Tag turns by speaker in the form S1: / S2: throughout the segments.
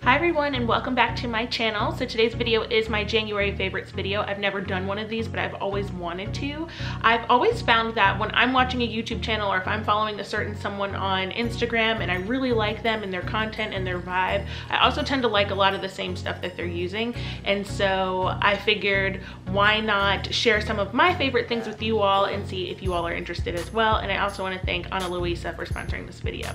S1: Hi everyone and welcome back to my channel. So today's video is my January favorites video. I've never done one of these, but I've always wanted to. I've always found that when I'm watching a YouTube channel or if I'm following a certain someone on Instagram and I really like them and their content and their vibe, I also tend to like a lot of the same stuff that they're using. And so I figured why not share some of my favorite things with you all and see if you all are interested as well. And I also want to thank Ana Luisa for sponsoring this video.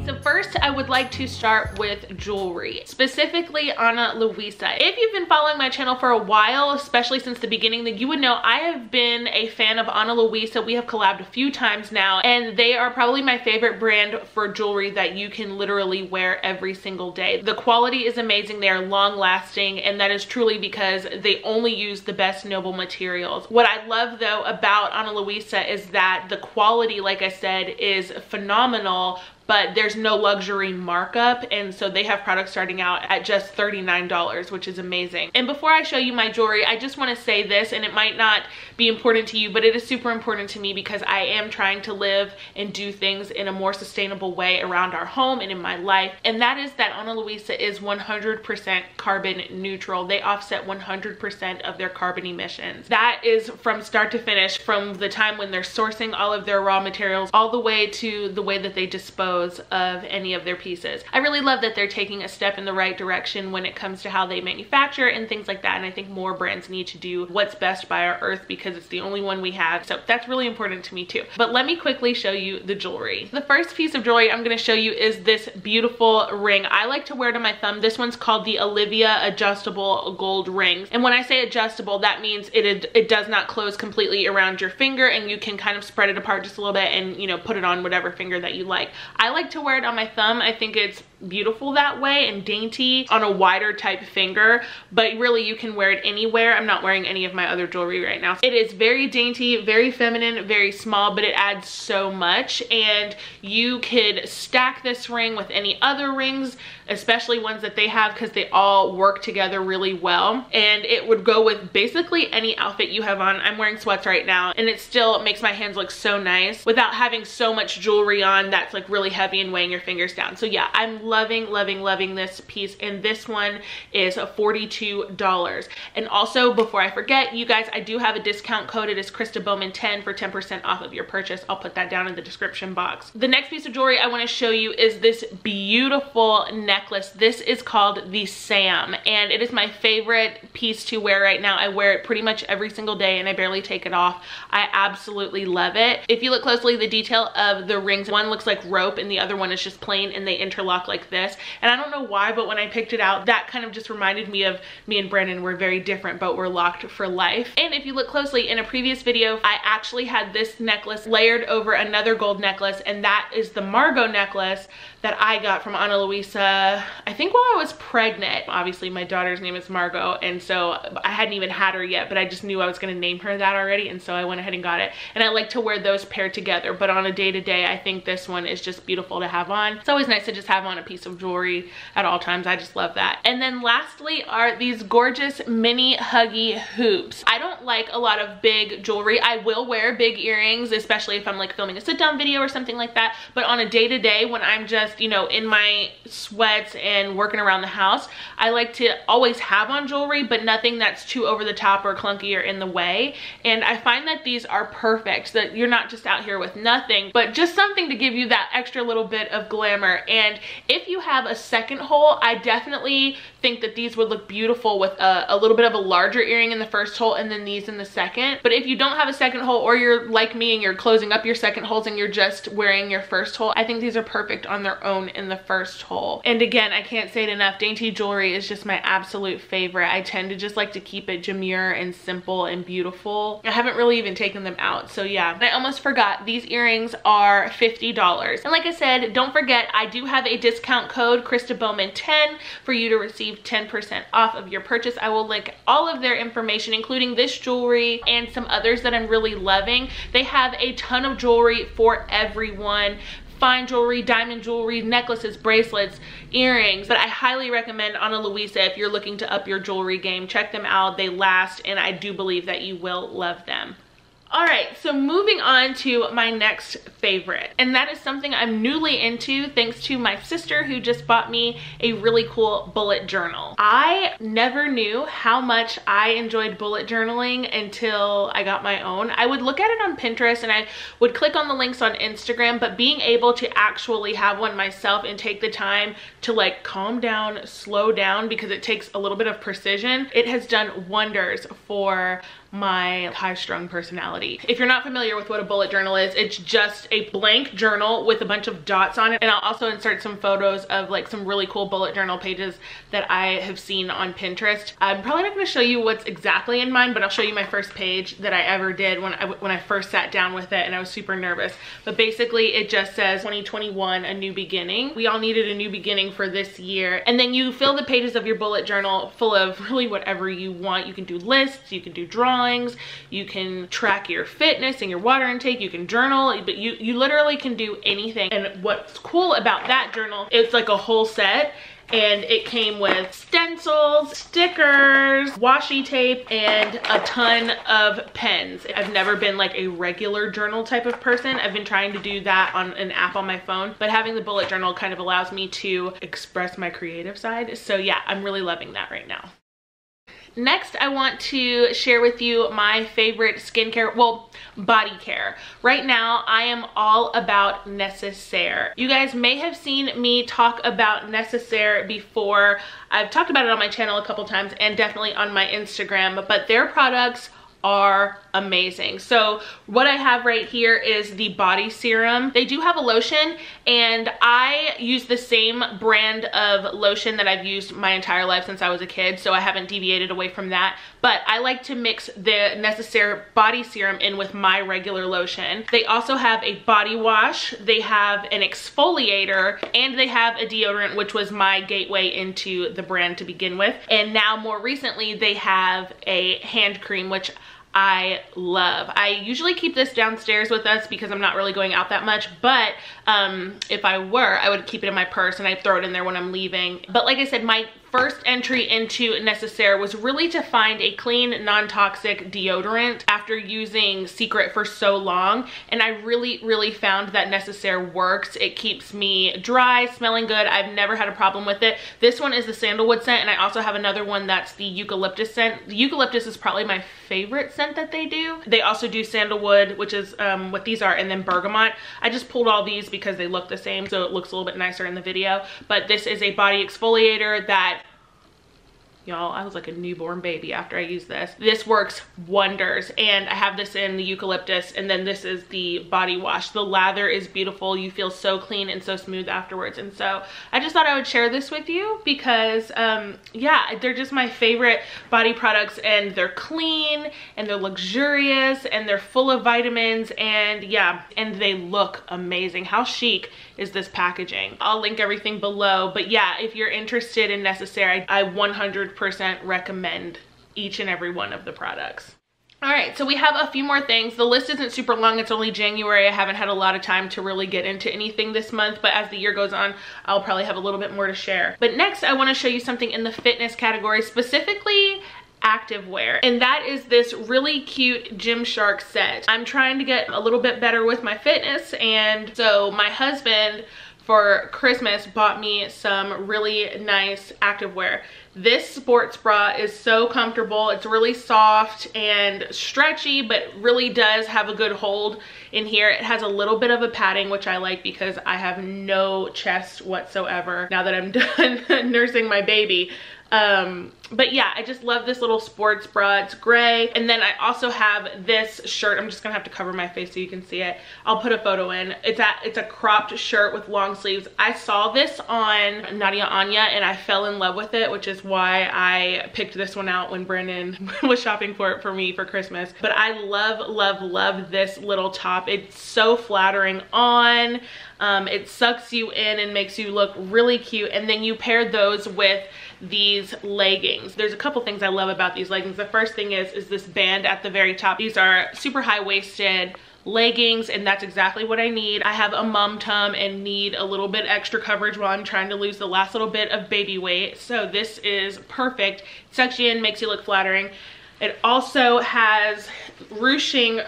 S1: So first, I would like to start with jewelry, specifically Ana Luisa. If you've been following my channel for a while, especially since the beginning, then you would know I have been a fan of Ana Luisa. We have collabed a few times now, and they are probably my favorite brand for jewelry that you can literally wear every single day. The quality is amazing, they are long lasting, and that is truly because they only use the best noble materials. What I love though about Ana Luisa is that the quality, like I said, is phenomenal, but there's no luxury markup, and so they have products starting out at just $39, which is amazing. And before I show you my jewelry, I just want to say this, and it might not be important to you, but it is super important to me because I am trying to live and do things in a more sustainable way around our home and in my life, and that is that Ana Luisa is 100% carbon neutral. They offset 100% of their carbon emissions. That is from start to finish, from the time when they're sourcing all of their raw materials all the way to the way that they dispose of any of their pieces. I really love that they're taking a step in the right direction when it comes to how they manufacture and things like that, and I think more brands need to do what's best by our earth because it's the only one we have, so that's really important to me too. But let me quickly show you the jewelry. The first piece of jewelry I'm going to show you is this beautiful ring. I like to wear it on my thumb. This one's called the Olivia adjustable gold ring, and when I say adjustable, that means it does not close completely around your finger, and you can kind of spread it apart just a little bit and, you know, put it on whatever finger that you like. I like to wear it on my thumb. I think it's beautiful that way and dainty on a wider type finger, but really you can wear it anywhere. I'm not wearing any of my other jewelry right now. It is very dainty, very feminine, very small, but it adds so much, and you could stack this ring with any other rings, especially ones that they have, because they all work together really well, and it would go with basically any outfit you have on. I'm wearing sweats right now, and it still makes my hands look so nice without having so much jewelry on that's like really heavy and weighing your fingers down. So yeah, I'm loving this piece, and this one is $42. And also, before I forget, you guys, I do have a discount code. It is Krista Bowman 10 for 10% off of your purchase. I'll put that down in the description box. The next piece of jewelry I want to show you is this beautiful necklace. This is called the Sam, and it is my favorite piece to wear right now. I wear it pretty much every single day and I barely take it off. I absolutely love it. If you look closely, the detail of the rings, one looks like rope and the other one is just plain, and they interlock like this. And I don't know why, but when I picked it out, that kind of just reminded me of me and Brandon. We're very different, but we're locked for life. And if you look closely, in a previous video, I actually had this necklace layered over another gold necklace, and that is the Margot necklace that I got from Ana Luisa, I think while I was pregnant. Obviously my daughter's name is Margot, and so I hadn't even had her yet, but I just knew I was gonna name her that already, and so I went ahead and got it. And I like to wear those paired together, but on a day-to-day, I think this one is just beautiful to have on. It's always nice to just have on a piece of jewelry at all times. I just love that. And then lastly are these gorgeous mini huggy hoops. I don't like a lot of big jewelry. I will wear big earrings, especially if I'm like filming a sit-down video or something like that, but on a day-to-day, when I'm just, you know, in my sweats and working around the house, I like to always have on jewelry, but nothing that's too over the top or clunky or in the way. And I find that these are perfect, so that you're not just out here with nothing, but just something to give you that extra little bit of glamour. And if you have a second hole, I definitely think that these would look beautiful with a little bit of a larger earring in the first hole and then these in the second. But if you don't have a second hole, or you're like me and you're closing up your second holes and you're just wearing your first hole, I think these are perfect on their own in the first hole. And again, I can't say it enough, dainty jewelry is just my absolute favorite. I tend to just like to keep it demure and simple and beautiful. I haven't really even taken them out, so yeah. And I almost forgot, these earrings are $50. And like I said, don't forget, I do have a discount code, Krista Bowman 10, for you to receive 10% off of your purchase. I will link all of their information, including this jewelry and some others that I'm really loving. They have a ton of jewelry for everyone. Fine jewelry, diamond jewelry, necklaces, bracelets, earrings, but I highly recommend Ana Luisa if you're looking to up your jewelry game. Check them out, they last, and I do believe that you will love them. All right, so moving on to my next favorite, and that is something I'm newly into thanks to my sister who just bought me a really cool bullet journal. I never knew how much I enjoyed bullet journaling until I got my own. I would look at it on Pinterest and I would click on the links on Instagram, but being able to actually have one myself and take the time to like calm down, slow down, because it takes a little bit of precision, it has done wonders for my high-strung personality. If you're not familiar with what a bullet journal is, it's just a blank journal with a bunch of dots on it. And I'll also insert some photos of like some really cool bullet journal pages that I have seen on Pinterest. I'm probably not going to show you what's exactly in mine, but I'll show you my first page that I ever did when I first sat down with it, and I was super nervous. But basically it just says 2021, a new beginning. We all needed a new beginning for this year. And then you fill the pages of your bullet journal full of really whatever you want. You can do lists, you can do drawings, you can track your fitness and your water intake, you can journal, but you literally can do anything. And what's cool about that journal, it's like a whole set, and it came with stencils, stickers, washi tape, and a ton of pens. I've never been like a regular journal type of person. I've been trying to do that on an app on my phone, but having the bullet journal kind of allows me to express my creative side. So yeah, I'm really loving that right now. Next, I want to share with you my favorite skincare, well, body care. Right now, I am all about Necessaire. You guys may have seen me talk about Necessaire before. I've talked about it on my channel a couple times and definitely on my Instagram, but their products are amazing. So what I have right here is the body serum. They do have a lotion, and I use the same brand of lotion that I've used my entire life since I was a kid, so I haven't deviated away from that. But I like to mix the Necessaire body serum in with my regular lotion. They also have a body wash, they have an exfoliator, and they have a deodorant, which was my gateway into the brand to begin with. And now more recently, they have a hand cream, which I love. I usually keep this downstairs with us because I'm not really going out that much, but if I were, I would keep it in my purse and I'd throw it in there when I'm leaving. But like I said, my first entry into Necessaire was really to find a clean, non-toxic deodorant after using Secret for so long, and I really found that Necessaire works. It keeps me dry, smelling good. I've never had a problem with it. This one is the sandalwood scent, and I also have another one that's the eucalyptus scent. The eucalyptus is probably my favorite scent that they do. They also do sandalwood, which is what these are, and then bergamot. I just pulled all these because they look the same, so it looks a little bit nicer in the video. But this is a body exfoliator that, y'all, I was like a newborn baby after I used this. This works wonders, and I have this in the eucalyptus, and then this is the body wash. The lather is beautiful. You feel so clean and so smooth afterwards, and so I just thought I would share this with you because, yeah, they're just my favorite body products, and they're clean, and they're luxurious, and they're full of vitamins, and yeah, and they look amazing. How chic is this packaging? I'll link everything below, but yeah, if you're interested in Necessaire, I 100% recommend each and every one of the products. All right, so we have a few more things. The list isn't super long. It's only January. I haven't had a lot of time to really get into anything this month, but as the year goes on, I'll probably have a little bit more to share. But next, I want to show you something in the fitness category, specifically activewear, and that is this really cute Gymshark set. I'm trying to get a little bit better with my fitness, and so my husband for Christmas bought me some really nice activewear. This sports bra is so comfortable. It's really soft and stretchy, but really does have a good hold in here. It has a little bit of a padding, which I like because I have no chest whatsoever now that I'm done nursing my baby. But yeah, I just love this little sports bra. It's gray. And then I also have this shirt. I'm just gonna have to cover my face so you can see it. I'll put a photo in. It's a cropped shirt with long sleeves. I saw this on Nadia Anya and I fell in love with it, which is why I picked this one out when Brandon was shopping for it for me for Christmas. But I love this little top. It's so flattering on. It sucks you in and makes you look really cute. And then you pair those with these leggings. There's a couple things I love about these leggings. The first thing is this band at the very top. These are super high-waisted leggings, and that's exactly what I need. I have a mum tum and need a little bit extra coverage while I'm trying to lose the last little bit of baby weight, so this is perfect. It sucks you in, makes you look flattering. It also has ruching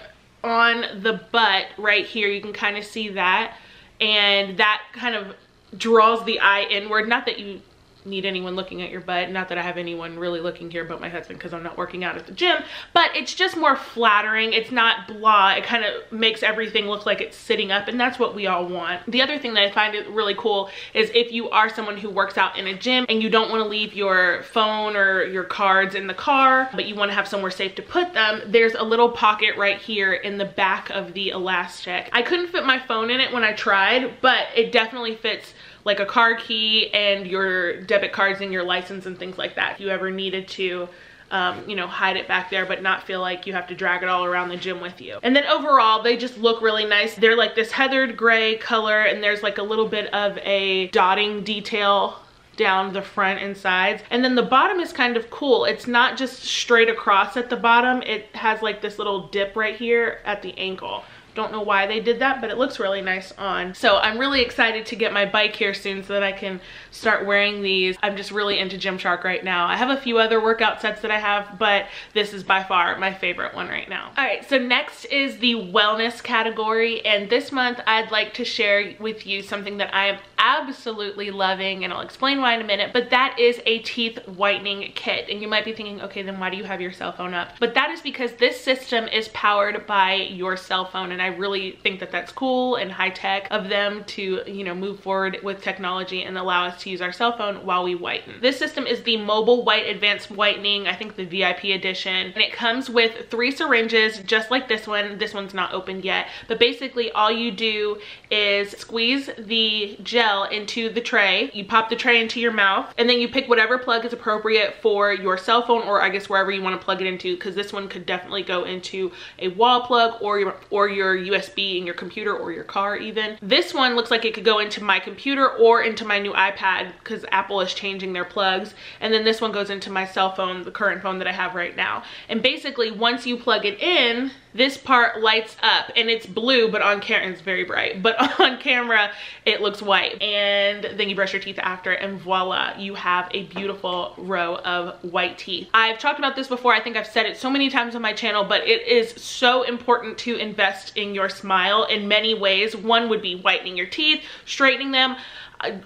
S1: on the butt right here. You can kind of see that, and that kind of draws the eye inward. Not that you need anyone looking at your butt, not that I have anyone really looking here but my husband, because I'm not working out at the gym, but it's just more flattering. It's not blah. It kind of makes everything look like it's sitting up, and that's what we all want. The other thing that I find it really cool is if you are someone who works out in a gym and you don't want to leave your phone or your cards in the car, but you want to have somewhere safe to put them, there's a little pocket right here in the back of the elastic. I couldn't fit my phone in it when I tried, but it definitely fits like a car key and your debit cards and your license and things like that. If you ever needed to, you know, hide it back there but not feel like you have to drag it all around the gym with you. And then overall, they just look really nice. They're like this heathered gray color, and there's like a little bit of a dotting detail down the front and sides. And then the bottom is kind of cool. It's not just straight across at the bottom. It has like this little dip right here at the ankle. Don't know why they did that, but it looks really nice on. So I'm really excited to get my bike here soon so that I can start wearing these. I'm just really into Gymshark right now. I have a few other workout sets that I have, but this is by far my favorite one right now. All right, so next is the wellness category, and this month I'd like to share with you something that I am absolutely loving, and I'll explain why in a minute, but that is a teeth whitening kit. And you might be thinking, okay, then why do you have your cell phone up? But that is because this system is powered by your cell phone, and I really think that that's cool and high tech of them to, you know, move forward with technology and allow us to use our cell phone while we whiten. This system is the Mobile White Advanced Whitening, I think the VIP edition, and it comes with 3 syringes just like this one. This one's not opened yet, but basically all you do is squeeze the gel into the tray. You pop the tray into your mouth, and then you pick whatever plug is appropriate for your cell phone, or I guess wherever you want to plug it into, because this one could definitely go into a wall plug or your USB in your computer or your car even. This one looks like it could go into my computer or into my new iPad, because Apple is changing their plugs. And then this one goes into my cell phone, the current phone that I have right now. And basically once you plug it in, this part lights up, and it's blue, but on camera it's very bright, but on camera it looks white. And then you brush your teeth after, and voila, you have a beautiful row of white teeth. I've talked about this before. I think I've said it so many times on my channel, but it is so important to invest in your smile in many ways. One would be whitening your teeth, straightening them.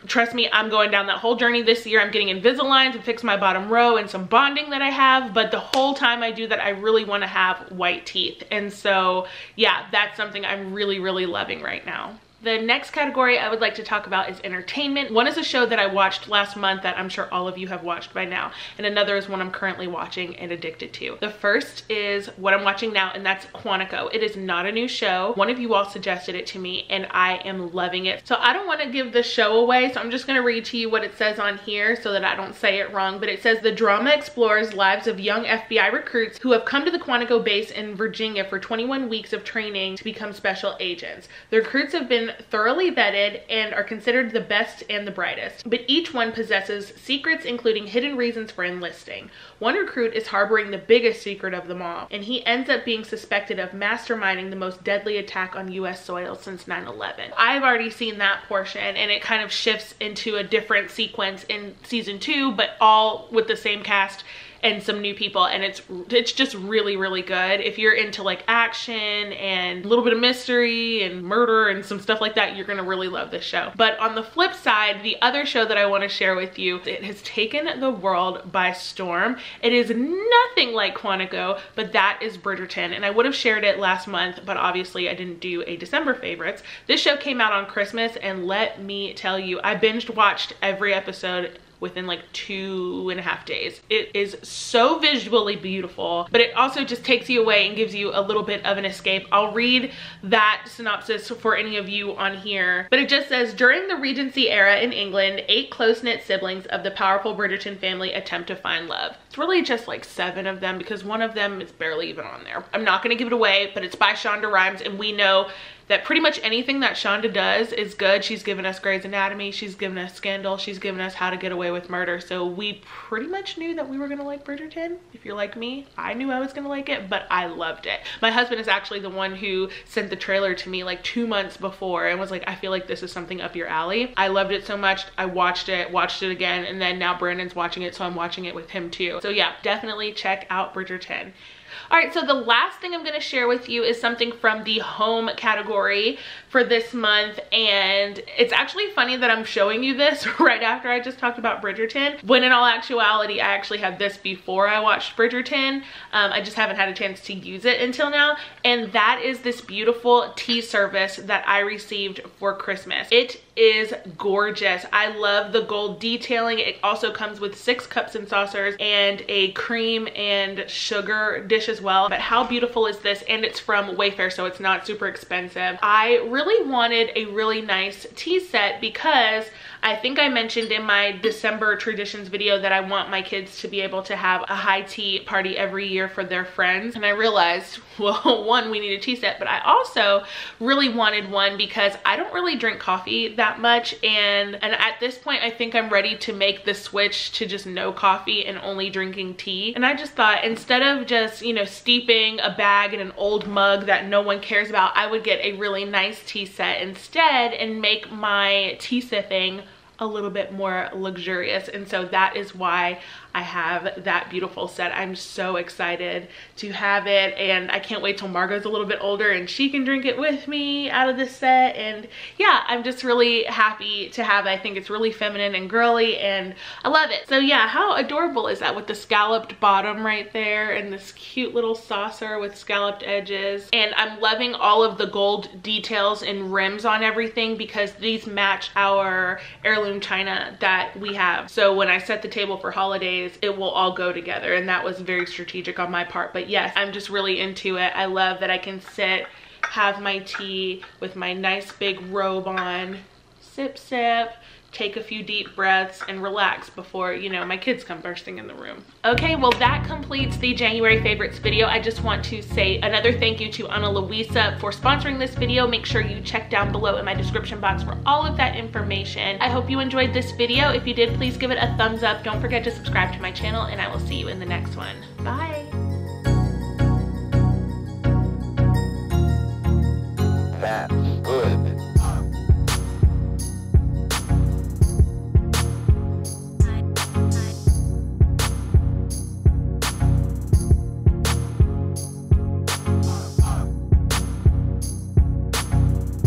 S1: Trust me, I'm going down that whole journey this year. I'm getting Invisalign to fix my bottom row and some bonding that I have, but the whole time I do that, I really want to have white teeth. And so yeah, that's something I'm really, really loving right now. The next category I would like to talk about is entertainment. One is a show that I watched last month that I'm sure all of you have watched by now, and another is one I'm currently watching and addicted to. The first is what I'm watching now, and that's Quantico. It is not a new show. One of you all suggested it to me, and I am loving it. So I don't want to give the show away, so I'm just going to read to you what it says on here so that I don't say it wrong. But it says the drama explores lives of young FBI recruits who have come to the Quantico base in Virginia for 21 weeks of training to become special agents. The recruits have been thoroughly vetted and are considered the best and the brightest, but each one possesses secrets, including hidden reasons for enlisting. One recruit is harboring the biggest secret of them all, and he ends up being suspected of masterminding the most deadly attack on US soil since 9/11. I've already seen that portion, and it kind of shifts into a different sequence in season 2, but all with the same cast and some new people, and it's just really, really good. If you're into like action and a little bit of mystery and murder and some stuff like that, you're gonna really love this show. But on the flip side, the other show that I want to share with you, it has taken the world by storm. It is nothing like Quantico, but that is Bridgerton, and I would have shared it last month, but obviously I didn't do a December favorites. This show came out on Christmas, and let me tell you, I binged watched every episode within like 2.5 days. It is so visually beautiful, but it also just takes you away and gives you a little bit of an escape. I'll read that synopsis for any of you on here, but it just says, during the Regency era in England, 8 close-knit siblings of the powerful Bridgerton family attempt to find love. It's really just like 7 of them, because one of them is barely even on there. I'm not gonna give it away, but it's by Shonda Rhimes, and we know that pretty much anything that Shonda does is good. She's given us Grey's Anatomy, she's given us Scandal, she's given us How to Get Away with Murder. So we pretty much knew that we were gonna like Bridgerton. If you're like me, I knew I was gonna like it, but I loved it. My husband is actually the one who sent the trailer to me like 2 months before and was like, I feel like this is something up your alley. I loved it so much, I watched it again, and then now Brandon's watching it, so I'm watching it with him too. So yeah, definitely check out Bridgerton. All right, so the last thing I'm gonna share with you is something from the home category for this month, and it's actually funny that I'm showing you this right after I just talked about Bridgerton, when in all actuality, I actually had this before I watched Bridgerton. I just haven't had a chance to use it until now, and that is this beautiful tea service that I received for Christmas. It is gorgeous. I love the gold detailing. It also comes with 6 cups and saucers and a cream and sugar dish as well. But how beautiful is this? And it's from Wayfair, so it's not super expensive. I really wanted a really nice tea set because I think I mentioned in my December traditions video that I want my kids to be able to have a high tea party every year for their friends. And I realized, well, one, we need a tea set, but I also really wanted one because I don't really drink coffee that much. And at this point, I think I'm ready to make the switch to just no coffee and only drinking tea. And I just thought, instead of just, you know, steeping a bag in an old mug that no one cares about, I would get a really nice tea set instead and make my tea sipping a little bit more luxurious. And so that is why I have that beautiful set. I'm so excited to have it, and I can't wait till Margot's a little bit older and she can drink it with me out of this set. And yeah, I'm just really happy to have it. I think it's really feminine and girly and I love it. So yeah, how adorable is that with the scalloped bottom right there and this cute little saucer with scalloped edges? And I'm loving all of the gold details and rims on everything because these match our heirloom china that we have. So when I set the table for holidays, it will all go together, and that was very strategic on my part. But yes, I'm just really into it. I love that I can sit, have my tea with my nice big robe on, sip, take a few deep breaths and relax before, you know, my kids come bursting in the room. Okay, well that completes the January favorites video. I just want to say another thank you to Ana Luisa for sponsoring this video. Make sure you check down below in my description box for all of that information. I hope you enjoyed this video. If you did, please give it a thumbs up. Don't forget to subscribe to my channel, and I will see you in the next one. Bye.
S2: That.